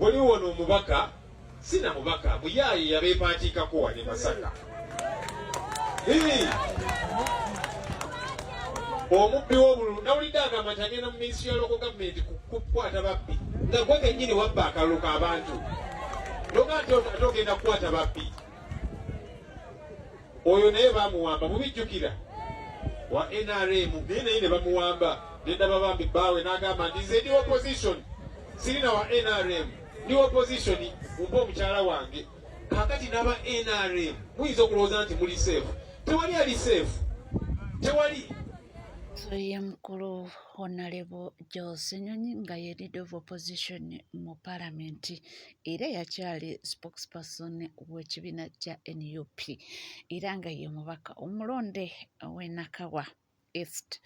waliwo wano omubaka sina mubaka muyaye yabeepantiikako wali Masaka omubbi w'obululu nawulidde agamba nti agenda mu minisitule ya local government kukwata babbi nga gwe kennyini wabba akalulu k'abantu loga nti ate ogenda kukwata babbi oyo naye bamuwamba mubijjukira wa NRM naye ne bamuwamba nendaba bambi bbaawe n'agamba nti nze ndi opposition sirina wa NRM ndi opposition mumpe omukyala wange kakati n'aba NRM muyinza okulowooza nti muli seefu tewali ali seefu tewali. Ye mukulu Honorable Joel Ssenyonyi nga ye leader of opposition mu parliament era yakyali spokesperson w'ekibiina kya NUP era nga ye mubaka omulonde w'e Nakawa East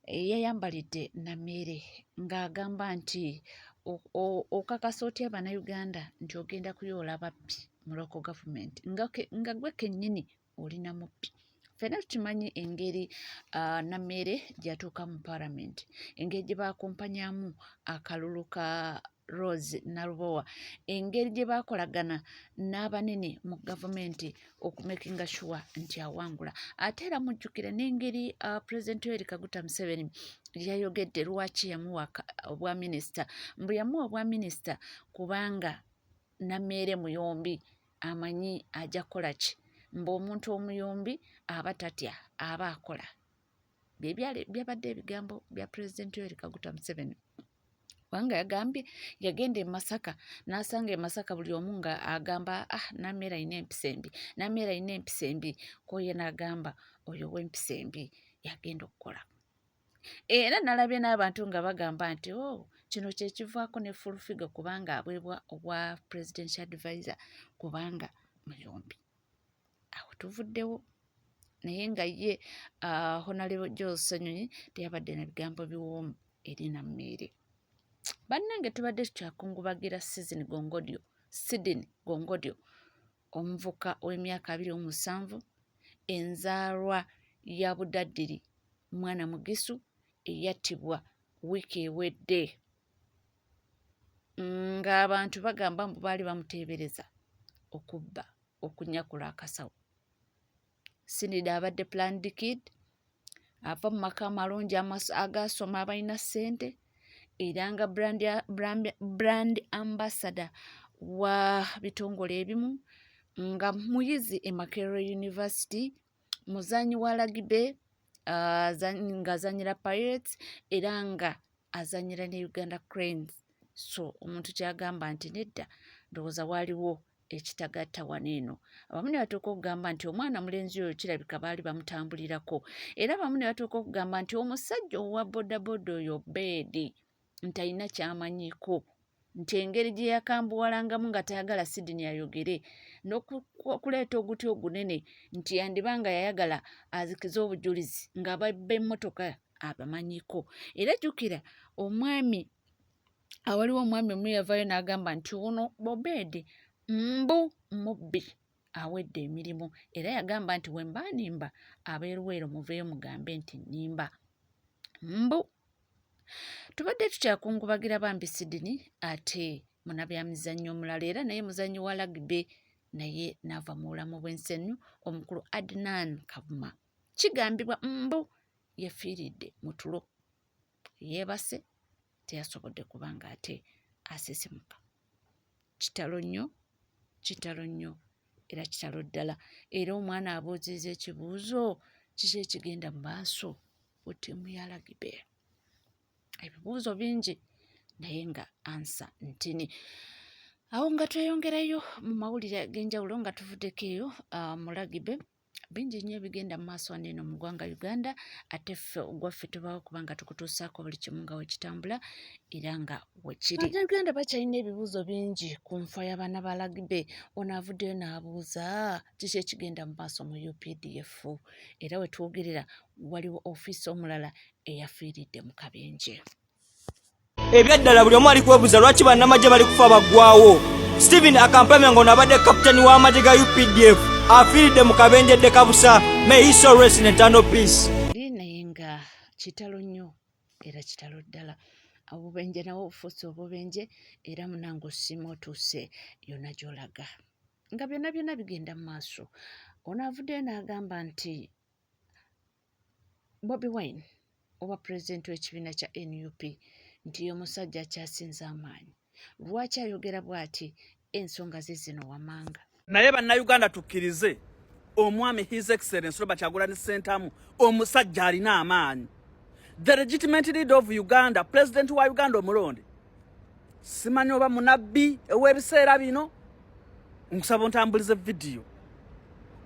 yayambalidde Namere ng'agamba nti okakasa otya Bannayuganda nti ogenda kuyoola babbi mu local government nga gwe kennyini olina mubbi. Ffenna tukimanyi engeri Namere gyatuuka mu parliament, engeri gye baakumpanyamu akalulu ka Rose Nalubowa, engeri gye baakolagana n'abanene mu gavumenti okumakinga sure nti awangula. Ate era mujjukire n'engeri President Yoweri Kaguta Museveni yayogedde lwaki yamuwa obwa minisita, mbu yamuwa obwa minisita kubanga Namere muyombi amanyi ajja kukola ki, mbu omuntu omuyombi aba tatya aba akola. Byabadde ebigambo bya President Yoweri Kaguta Museveni kubanga yagambye yagenda e Masaka n'asanga e Masaka buli omu nga agamba Namere ayina empisa embi, Namere ayina empisa embi, ko ye n'agamba oyo w'empisa embi yagenda okukola. Era nalabye n'abantu nga bagamba nti kino kye kivaako ne full figure kubanga abwebwa obwa presidential advisor kubanga muyombi. Awo tuvuddewo naye nga ye Honorable Joel Ssenyonyi teyabadde na bigambo biwoomu eri Namere. Bannange tubadde tukyakungubagira Sydney Gongodio omuvuka w'emyaka 27 enzaalwa ya Budaddiri mwana mugisu eyattibwa wiiki ewedde ng'abantu bagamba mbu baali bamuteebereza okubba okunyakula akasawo. Sinida abadde planned kid ava mu maka amalungi agasoma abalina ssente era nga brand ambassador wa bitongole ebimu, nga muyizi e Makerere University, muzanyi wa rugby nga azanyira Pirates era nga azanyira ne Uganda Cranes. So omuntu kyagamba nti nedda ndowooza waaliwo ekitagatta wano eno. Abamu ne batuuka okugamba nti omwana mulenzi oyo kirabika baali bamutambulirako, era abamu ne batuuka okugamba nti omusajja owa bodaboda oyo Bedi nti alina kyamanyiiko, nti engeri gye yakambuwalangamu nga tayagala Sydney ayogere n'okuleeta oguti ogunene nti yandibanga yayagala azikize obujulizi nga babba emmotoka abamanyiiko. Era jjukira omwami awaliwo omwami omu yavaayo n'agamba nti ono Bobedi mubbi awedde emirimu, era yagamba nti we mba nimba abeeruweero muveeyo mugambe nti nimba mbu. Tubadde tukyakungubagira bambi Sydney ate munabyamizannyo omulala era naye muzannyi wa rugby naye n'ava mu bulamu bw'ensenyu omukulu Adnan Kavuma. Kigambibwa yafiiridde mu tulo, yeebase teyasobodde kubanga ate asisimuka. Kitalo nnyo era kitalo ddala. Era omwana abuuzizza ekibuuzo kiki ekigenda mu maaso ku ttiimu ya rugby. Ebibuuzo bingi naye nga ansa ntini. Awo nga tweyongerayo mu mawulire ag'enjawulo nga tuvuddeko eyo mu rugby, bingi nnyo ebigenda mu maaso wano eno mu ggwanga Uganda, ate ffe ogwaffe tubawo kubanga tukutuusaako buli kimu nga wekitambula era nga wekiri. Abannayuganda bakyalina ebibuuzo bingi ku nfa y'abaana ba rugby. Ono avuddeyo n'abuuza kiki ekigenda mu maaso mu UPDF, era we twogerera waliwo ofiisi omulala eyafiiridde mu kabenje. Ebyaddala buli omu ali kwebuuza lwaki bannamagye bali kufa baggwaawo. Stephen Akampeme ng'ono abadde kapitaani w'amagye ga UPDF afiiridde mu kabenje de Kabusa. May he so rest in eternal peace. Naye nga kitalo nnyo era kitalo ddala. obubenje nawo ofuuse obubenje era munange osiima otuuse yonna gy'olaga nga byonna bigenda mu maaso. Ono avuddeyo n'agamba nti Bobi Wine oba pulezidenti w'ekibiina kya NUP nti omusajja akyasinza amaanyi. Lwaki ayogera bw'ati? Ensonga ze zino wamanga. Naye bannayuganda tukkirize omwami His Excellency Robert Kyagulanyi Ssentamu omusajja alina amaanyi. The legitimate leader of Uganda, president wa Uganda omulonde. Simanyi oba munabbi ow'ebiseera bino. Nkusaba ontambulize video.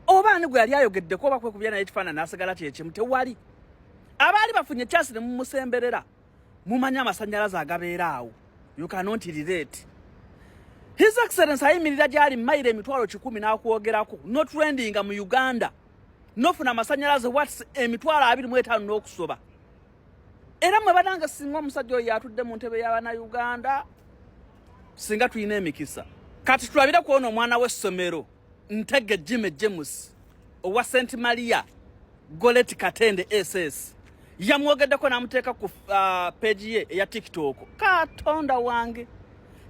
Oba ani gwe yali ayogeddeko oba kwekubya naye ekifaananyi n'asigala kyekimu tewali. Abaali bafunye chance ne mumusemberera. Mumanya amasannyalaze agabeera awo. You cannot relate. His Excellency ayimirira gyali mayiro emitwalo 10 n'akwogerako. No trending mu Uganda. Nofuna amasannyalaze watts emitwalo 25 n'okusoba. Era mwe bananga singa omusajja oyo yatudde mu ntebe y'Abannayuganda singa tulina emikisa. Kati tulabira kuona omwana w'essomero Ntege Jimmy James owa St. Maria Golet Katende SS yamwogeddeko n'amuteeka ku page ye eya TikTok. Katonda wange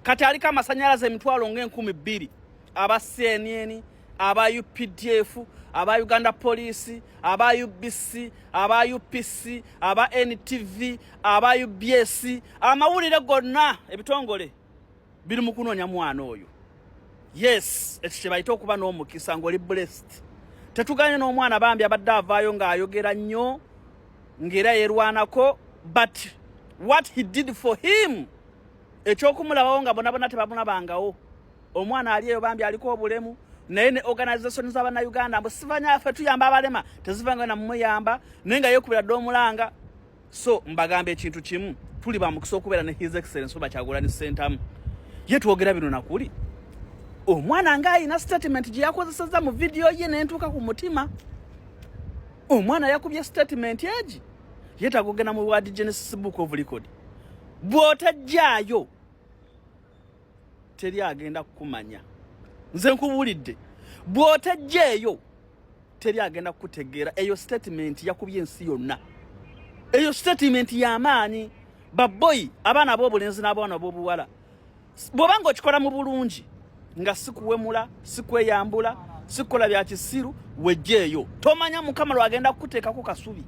kati aliko amasannyalaze emitwalo ng'enkumi 2 aba CNN, aba UPDF, aba Uganda Police, aba UBC, aba UPC, aba NTV, aba UBS, amawulire gonna ebitongole biri mu kunoonya mwana oyo. Yes, ekyo kye bayita okuba n'omukisa ng'oli blessed. Tetuganye n'omwana bambi abadde avaayo ng'ayogera nnyo ng'era yeerwanako, but what he did for him ekyokumulabawo nga bonna tebamunabangawo. Omwana ali eyo bambi aliko obulemu naye ne organization z'Abannayuganda mbu sivanya ffe tuyamba abalema tezivanga na mumuyamba naye nga yeekubira dde omulanga. So mbagamba ekintu kimu, tuli ba mukisa okubeera ne His Excellency Robert Kyagulanyi Ssentamu. Ye twogera bino nakuli omwana ng'ayina statement gye yakozesezza mu video ye n'entuuka ku mutima. Omwana yakubye statement egi yetagogena mu Word Genesis Book of Record. Bw'otajjaayo teri agenda kukumanya. Nze nkubuulidde bw'otajjeeyo teri agenda kukutegeera. Eyo statement yakubye ensi yonna. Eyo statement y'amaanyi. Baboyi abaana ab'obulenzi n'abaana ab'obuwala bw'obanga okikola mu bulungi nga sikuwemula sikweyambula sikola bya kisiru wejjeeyo tomanya mukama lwagenda kukuteekako kasubi.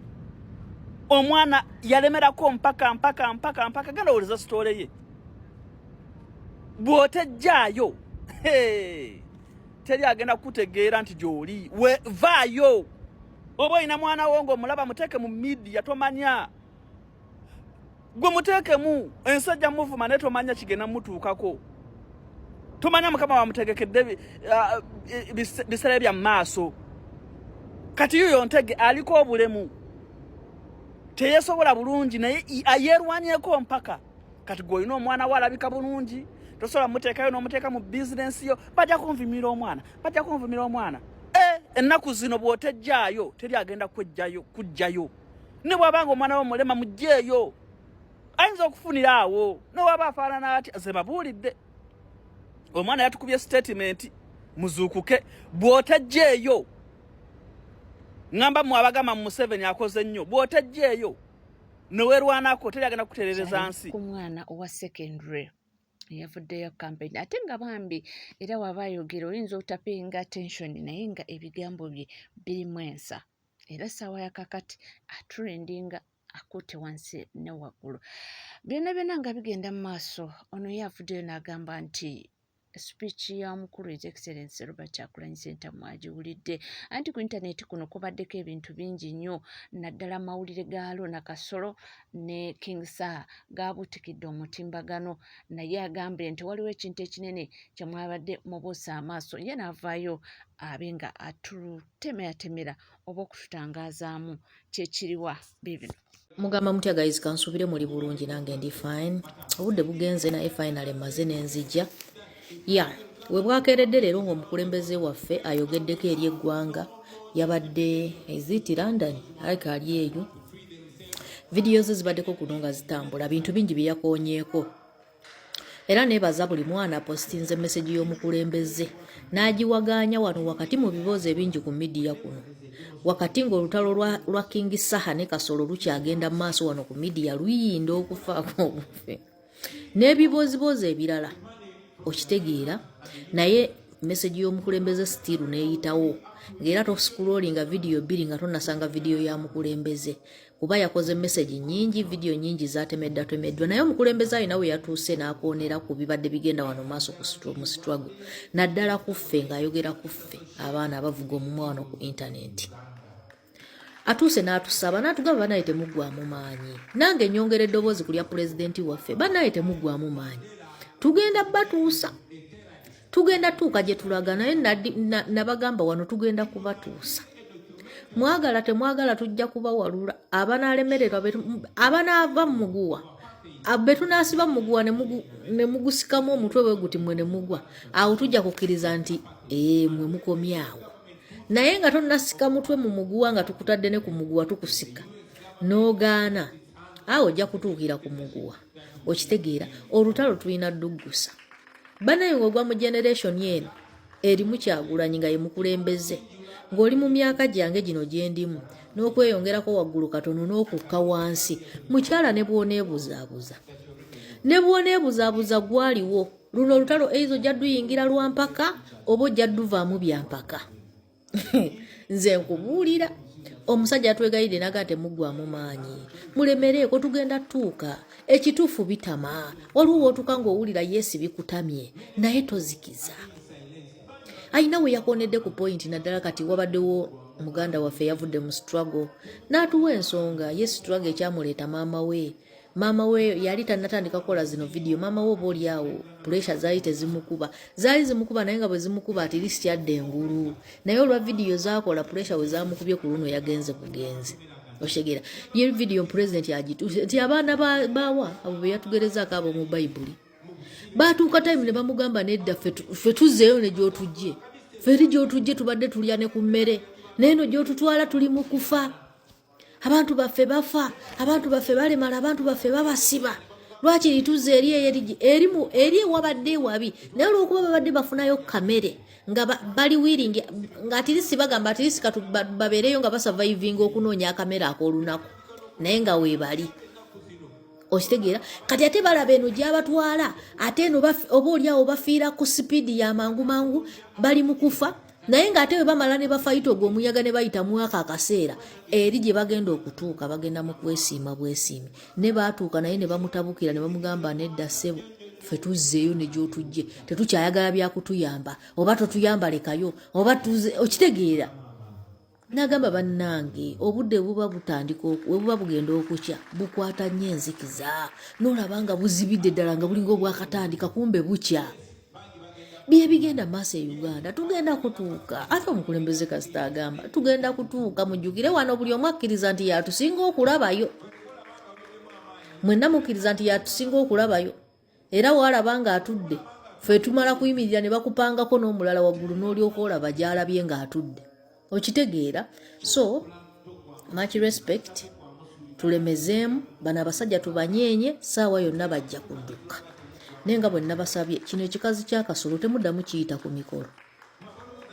Omwana yalemerako mpaka genda owuliriza sitole ye. Bw'otajjaayo teri agenda kukutegeera nti gy'oli. Vaayo oba olina mwana wo ng'omulaba muteeke mu media tomanya. Gwe muteekemu ensajja muvuma naye tomanya kigenda mutuukako. Tomanya mukama wamutegekedde biseera bya maaso. Kati yoyo Ntege aliko obulemu teyesobola bulungi naye ayeerwanyeko mpaka. Kati gw'olina omwana we alabika bulungi tosobola muteekayo n'omuteeka mu bizinensi yo bajja kunvumira omwana. Ennaku zino bw'otajjaayo teri agenda kujjayo. Ne bw'abanga omwana we mulema mujjeeyo ayinza okufunira awo. Nowaba afaanana ati ze babuulidde omwana yatukubye statement muzuukuke. Bw'otajjeeyo ngamba mu abagama mu Museveni akoze nnyo. Bw'otajjeeyo neweerwanako teri agenda kukutereereza nsi. Ku mwana owa secondary yavuddeyo campaign ate nga bambi era waba ayogera oyinza obutapinga attention naye nga ebigambo bye birimu ensa. Era ssaawa yakakati atrendinga akutte wansi ne waggulu. Byonna nga bigenda mu maaso. Ono yavuddeyo n'agamba nti speech ya mukulu His Excellency Robert Kyagulanyi Ssentamu agiwulidde anti ku internet kuno kubaddeko ebintu bingi nnyo naddala amawulire ga Lona Kasolo ne King Saha gaabuutikidde omutimbagano naye agambye nti waliwo ekintu ekinene kye mwabadde mubuusa amaaso. Ye n'avaayo abe nga atutemeatemera oba okututangazaamu kyekiriwa bibino. Mugamba mutya guys, kansubire muli bulungi nange ndi fine. Obudde bugenze naye finally maze nenzija. We bwakeeredde leero ng'omukulembeze waffe ayogeddeko eri eggwanga yabadde eziti London alika ali eyo. Videos zibaddeko kuno nga zitambula bintu bingi bye yakoonyeeko. era nebaza buli mwana apostinze message y'omukulembeze n'agiwaganya wano wakati mu bibuuzo ebingi ku midiya kuno wakati ng'olutalo lwa King Saha ne Kasolo lukyagenda mu maaso wano ku midiya luyinda okufaako obufe n'ebibooziboozi ebirala okitegeera naye message y'omukulembeze still neeyitawo ng'era toscrollinga video bbiri nga tonnasanga video ya mukulembeze kuba yakoze message nyingi video nyingi zatemeddwa naye omukulembeze alina we yatuuse n'akoonera ku bibadde bigenda wano maaso mu struggle naddala kuffe ng'ayogera kuffe abaana abavuga omumwa wano ku internet atuuse n'atusaba n'atugamba banaye temuggwamu maanyi nange nyongera eddoboozi ku lya pulezidenti waffe banaye temuggwamu maanyi tugenda batuusa tugenda tuuka gye tulaga naye nabagamba wano tugenda kubatuusa mwagala temwagala tujja kubawalula abanalemererwa abanaava mu muguwa betunaasiba mu muguwa ne mugusikamu omutwe bwe guti mwe ne mugwa awo tujja kukkiriza nti mwe mukomyawo naye nga tonnasika mutwe mu muguwa nga tukutadde ne ku muguwa tukusika n'ogaana awo ojja kutuukira ku muguwa okitegeera olutalo tulina dduggusa banaye ng'ogwa mu generation yeno erimu Kyagulanyi nga ye mukulembeze ng'oli mu myaka gyange gino gye ndimu n'okweyongerako waggulu katono n'okukka wansi mukyala ne bw'oneebuzaabuza gwaliwo luno olutalo eizo ojja dduyingira lwa mpaka oba ojja dduvaamu bya mpaka nze nkubuulira omusajja atwegayidde naga temuggwamu maanyi mulemereeko tugenda tuuka ekituufu bitama waliwo wootuuka ng'owulira yesi bikutamye naye tozikiza ayina we yakonedde ku point naddala kati wabaddewo muganda waffe yavudde mu struggle n'atuwa ensonga ye struggle ekyamuleeta maama we yali tannatandika kukola zino video maama we oba oliawo pressure zaali tezimukuba naye nga bwe zimukuba at least yadde engulu naye olwa video zaakola pressure we zaamukubye ku luno yagenze bugenzi oshegera ye video president yagituuse nti abaana bawa abo be yatugerezaako abo mu bayibuli baatuuka time ne bamugamba nedda ffe tuzzeeyo ne gy'otujje ffe eri gy'otujje tubadde tulya ne ku mmere neeno gy'otutwala tuli mu kufa abantu baffe bafa abantu baffe balemala abantu baffe babasiba lwaki lituzze eri ewabadde wabi naye olw'okuba babadde bafunayo kamere nga bali wiringi nga atirisi bagamba atirisi babeereyo nga basavaivinga okunoonya akamere ak'olunaku naye nga weebali okitegeera kati ate balaba eno gy'abatwala ate eno oba oliawo bafiira ku sipiidi ya mangu bali mu kufa naye ng'ate we bamala ne bafayita ogwo omuyaga ne bayita mu aka akaseera eri gye bagenda okutuuka bagenda mu kwesiima bwesiimi ne baatuuka naye ne bamutabukira ne bamugamba nedda ssebo ffe tuzzeeyo ne gy'otujje tetukyayagala byakutuyamba oba totuyamba lekayo oba tuze okitegeera nagamba bannange obudde buba butandika we buba bugenda okukya bukwata nnyo enzikiza n'olaba nga buzibidde ddala nga bulinga obwakatandika kumbe bukya bye bigenda maaso e Uganda tugenda kutuuka ate omukulembeze kasita agamba tugenda kutuuka mujjukire wano buli omu akkiriza nti yatusinga okulabayo mwenna mukkiriza nti yatusinga okulabayo era walaba nga atudde ffe tumala kuyimirira ne bakupangako n'omulala waggulu n'olyoka olaba gy'alabye ng'atudde okitegeera so much respect tulemezeemu bano abasajja tubanyeenye saawa yonna bajja kudduka naye nga bwe nabasabye kino ekikazi kya Kasolo temuddamu kiyita ku mikolo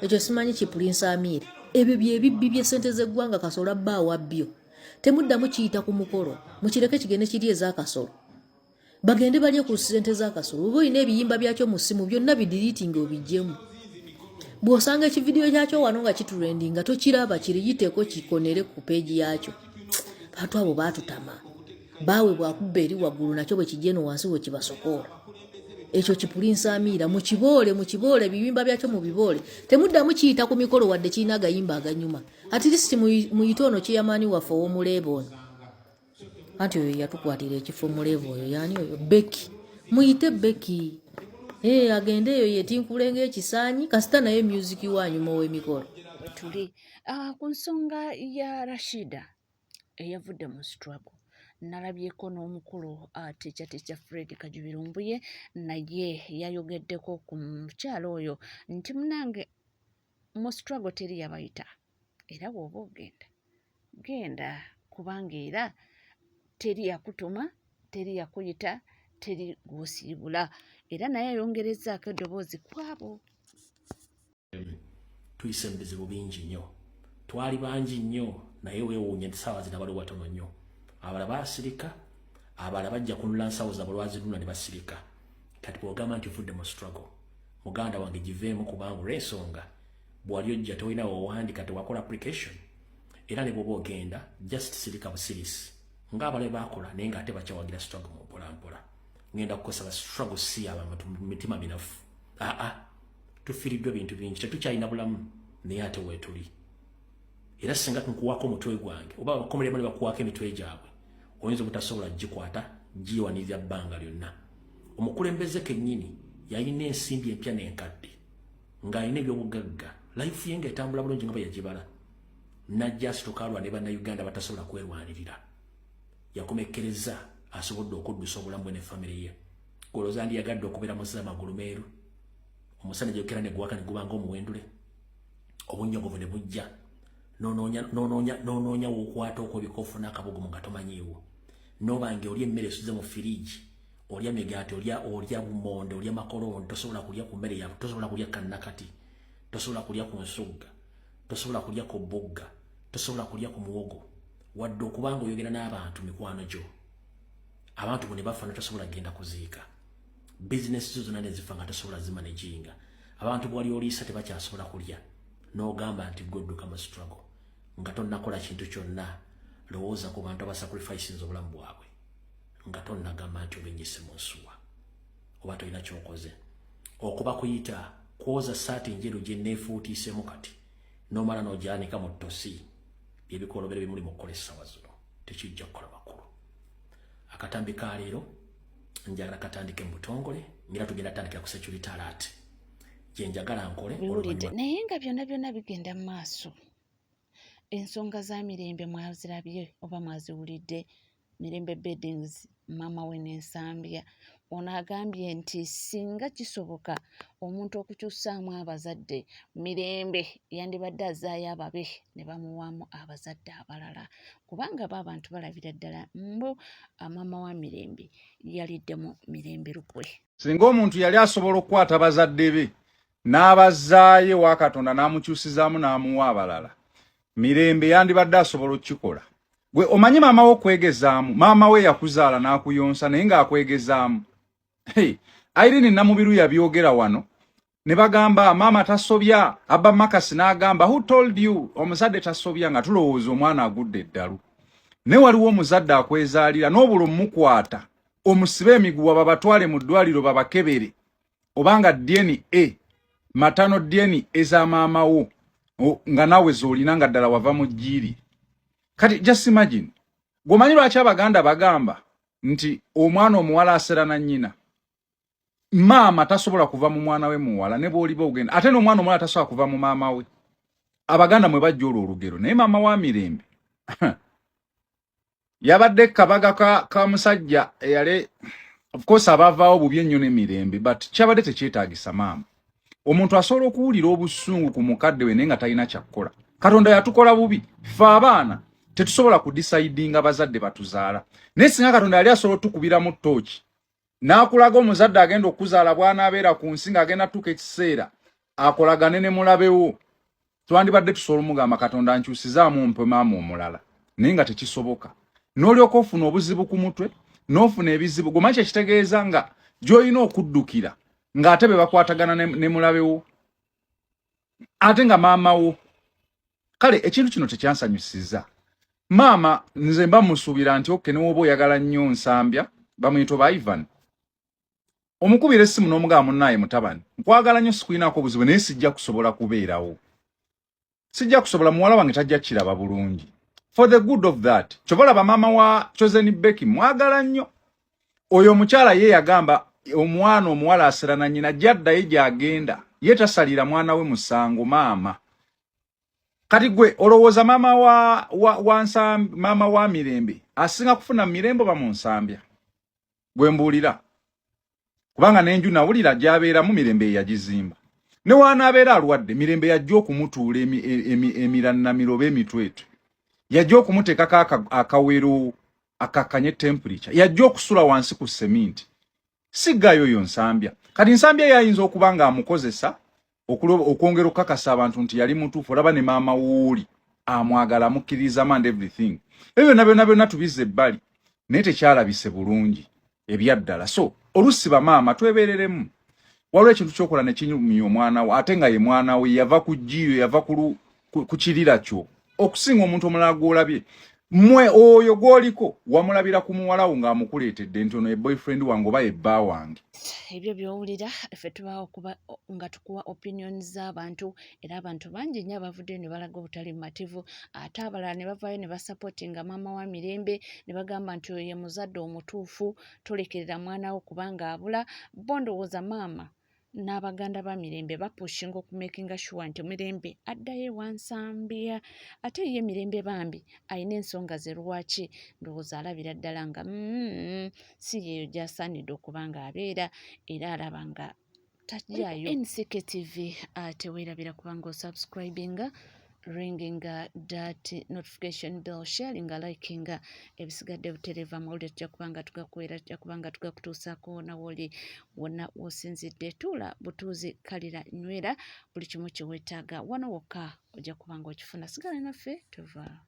ekyo simanyi kipulinsa amiiri ebyo byebibbi by'essente z'eggwanga Kasolo abbaawa bbyo temuddamu kiyita ku mukolo mukireke kigende kiri eza Kasolo bagende balye ku ssente za Kasolo oba olina ebiyimba byakyo mu ssimu byonna bidiriitinga obijjemu bw'osanga ekividiyo kyakyo wano nga kitulendinga tokiraba kiriyiteeko kikonere ku peegi yakyo bantu abo baatutama baawe bwakubba eri waggulu nakyo bwe kijjeno wansi bwe kibasokoola ekyo kipulinsa amiira mukiboole ebiyimba byakyo mu biboole temuddamu kiyita ku mikolo wadde kirina agayimba aganyuma atirisiti muyite ono kiyamaani waffe ow'omuleeba ono anti oyo yatukwatira ekifo omuleeba oyo yaani oyo Beki muyite Beki agende eyo yetinkulenga ekisaanyi kasita naye musiki wanyuma ow'emikolo tuli ku nsonga ya Rashida eyavudde mu struggle nalabyeko n'omukulu techa Fred Kajubirumbuye naye yayogeddeko ku mukyalo oyo nti munange mu struggle teri yabayita era bw'oba genda kubanga era teri yakutuma teri yakuyita teri gwosiibula era naye ayongerezaako eddoboozi kwabo. Tuyise mu bizibu bingi nnyo, twali bangi nnyo naye weewuunya nti ssaawa zino baliwo batono nnyo. Abalala baasirika, abalala bajja kunula nsawo zaabwe lwaziruna ne basirika. Kati bw'ogamba nti ofudde mu struggle, muganda wange giveemu kubanga olw'ensonga bw'ali ojja tolina wawandika tewakola application era ne bw'oba ogenda just sirika busirisi ng'abalabe baakola naye ng'ate bakyawagira struggle mu mpolampola. Ngenda kukosa ba struggle si abantu mu mitima minafu. Tufiiriddwa bintu bingi, tetukyalina bulamu naye ate weetuli. Era singa nkuwaako omutwe gwange oba abakomeremu ne bakuwaako emitwe gyabwe oyinza obutasobola gikwata giwanirira bbanga lyonna. Omukulembeze kennyini yalina ensimbi empya n'enkadde ng'alina ebyobugagga life ye ng'etambula bulungi nga bwe yagibala. Najja asituka alwa ne bannayuganda batasobola kwerwanirira. Yakomekkereza asobodde okuddusa obulamu bwe ne famire ye. Golooza ndiyagadde okubeera muziza magulu meeru. Omusana gyokera ne gwaka ne gubanga omuwendule. Obunyogovu ne bujja. Noonya w'okwata okw'ebikofu n'akabugumu nga tomanyiiwo. Noobange olya emmere esuze mu firiigi. Olya migaati, olya bumonde, olya makolooni, tosobola kulya ku mmere yaabwe, tosobola kulya kannakati, tosobola kulya ku nsugga, tosobola kulya ku bugga, tosobola kulya ku muwogo, wadde okubanga oyogera n'abantu mikwano gyo. Abantu bo ne bafa ne tosobola genda kuziika. Bizinesi zo zonna ne zifa nga tosobola zimanaginga. Abantu bwali oliisa tebakyasobola kulya. N'ogamba nti godduka mu struggle nga tonnakola kintu kyonna. Lowooza ku bantu abasacrifices obulamu bwabwe nga tonnagamba nti obenyise mu nsuwa oba tolina kyokoze. Okuba kuyita kwoza saati njeru gye neefuutiisemu kati n'omala n'ogyanika mu ttosi by'ebikolobero bimuli mu kukola essaawa zino tekijja kukola bakulu. Akatambi ka leero njagala katandike mu butongole ngera tugenda tandikira ku security alert gye njagala nkole naye nga byonna bigenda mu maaso. Ensonga za Mirembe mwazirabye oba mwaziwulidde? Mirembe Beddings maama we n'ensambya ono agambye nti singa kisoboka omuntu okukyusaamu abazadde, Mirembe yandibadde azaayo ababe ne bamuwaamu abazadde abalala kubanga bo abantu balabira ddala mbu maama wa Mirembe yaliddemu Mirembe lukwe. Singa omuntu yali asobola okukwata bazadde be n'abazaayo wa Katonda n'amukyusizaamu n'amuwa abalala, Mirembe yandibadde asobola okukikola. Gwe omanyi maama we okwegezaamu, maama we yakuzaala n'akuyonsa naye ng'akwegezaamu. Irene Namubiru yabyogera wano ne bagamba maama tasobya, Abba Makasi n'agamba who told you omuzadde tasobya, nga tulowooza omwana agudde eddalu. Ne waliwo omuzadde akwezaalira n'obula mukwata omusibe emiguwa babatwale mu ddwaliro babakebere obanga DNA matano DNA eza maama wo nga nawe zolina nga ddala wava mu jjiri. Kati just imagine, gomanyi lwaki Abaganda bagamba nti omwana omuwala aserana nnyina. Maama tasobola kuva mu mwana we muwala ne bw'oliba ogenda. Ate n'omwana omuwala tasobola kuva mu maama we. Abaganda mwe bajja olwo olugero. Naye maama wa Mirembe yabadde kabaga ka musajja eyale, of course abavaawo bubi ennyo ne Mirembe, but kyabadde tekyetaagisa maama. Omuntu asobola okuwulira obusungu ku mukadde we naye nga talina kyakkola. Katonda yatukola bubi. Ffe abaana tetusobola kudecidinga bazadde batuzaala. Naye singa Katonda yali asobola tukubira mu ttooki n'akulaga omuzadde agenda okuzaala bw'anaabeera ku nsi ng'agenda tuka ekiseera akolagane ne mulabewo, twandibadde tusobola omugamba Katonda nkyusizaamu mpe maama omulala. Naye nga tekisoboka. N'olyoka ofuna obuzibu ku mutwe n'ofuna ebizibu. Gomanyi kitegeeza nga gy'olina okuddukira ng'ate be bakwatagana ne mulabewo ate nga maama wo. Kale ekintu kino tekyansanyusiza. Maama nze mba musuubira nti okke n'oba oyagala nnyo nsambya bamuyita ba Ivan, omukubira essimu n'omugamba munnaye mutabani, nkwagala nnyo sikulinako obuzibu naye sijja kusobola kubeerawo. Sijja kusobola, muwala wange tajja kiraba bulungi. For the good of that. Chobola maama wa Chosen Becky mwagala nnyo. Oyo omukyala ye yagamba omwana omuwala aserana nnyina jadda ye gyagenda. Ye tasalira mwana we musango maama. Kati gwe olowooza maama wa Mirembe asinga kufuna Mirembe ba mu nsambya? Gwe mbuulira. Kubanga n'enju nawulira gy'abeeramu Mirembe yagizimba. Ne w'anaabeera alwadde Mirembe yajja okumutuula emirannamiro b'emitwetwe. Yajja okumuteekako akawero akakanye temperature. Yajja okusula wansi ku cement. siggayo yo Nsambya. Kati Nsambya yayinza okuba nga amukozesa okwongera okukakasa abantu nti yali mutuufu, olaba ne maama wuuli amwagala amukkiriza and everything. Ebyo byonna tubizze ebbali naye tekyalabise bulungi ebyaddala. So olusi bamaama twebereremu, waliwo ekintu kyokola ne kinyumya omwana wo ate nga ye mwana we yava ku jjiyo, yava ku kirira kyo okusinga omuntu omulala gw'olabye. Mmwe oyo gw'oliko wamulabira ku muwala wo ng'amukuleetedde nti ono ye boyfriend wange oba ye bba wange. Ebyo by'owulira ffe tubawo okuba nga tukuwa opinion z'abantu, era abantu bangi nnyo abavuddeyo ne balaga obutali mativu, ate abalala ne bavaayo ne basupportinga maama wa Mirembe ne bagamba nti oyo ye muzadde omutuufu, tolekerera mwana wo kubanga abula. Bo ndowooza maama n'abaganda ba Mirembe bapushinga okumakinga sure nti Mirembe addayo ewa Nsambya. Ate ye Mirembe bambi ayina ensonga ze lwaki ndowooza alabira ddala nga si yeyo gy'asaanidde okuba ng'abeera, era alaba nga tajjayo. NCK TV teweerabira kubanga osubscribinga, ringinga that notification bell, sharinga, likinga, ebisigadde butereeva amawulire tujja kubanga tugakuweera, tujja kubanga tugakutuusaako wonna woli wonna wosinzidde. Tuula butuuzi kalira nywera, buli kimu kye weetaaga wano wokka ojja kubanga okifuna. Sigala naffe tuva.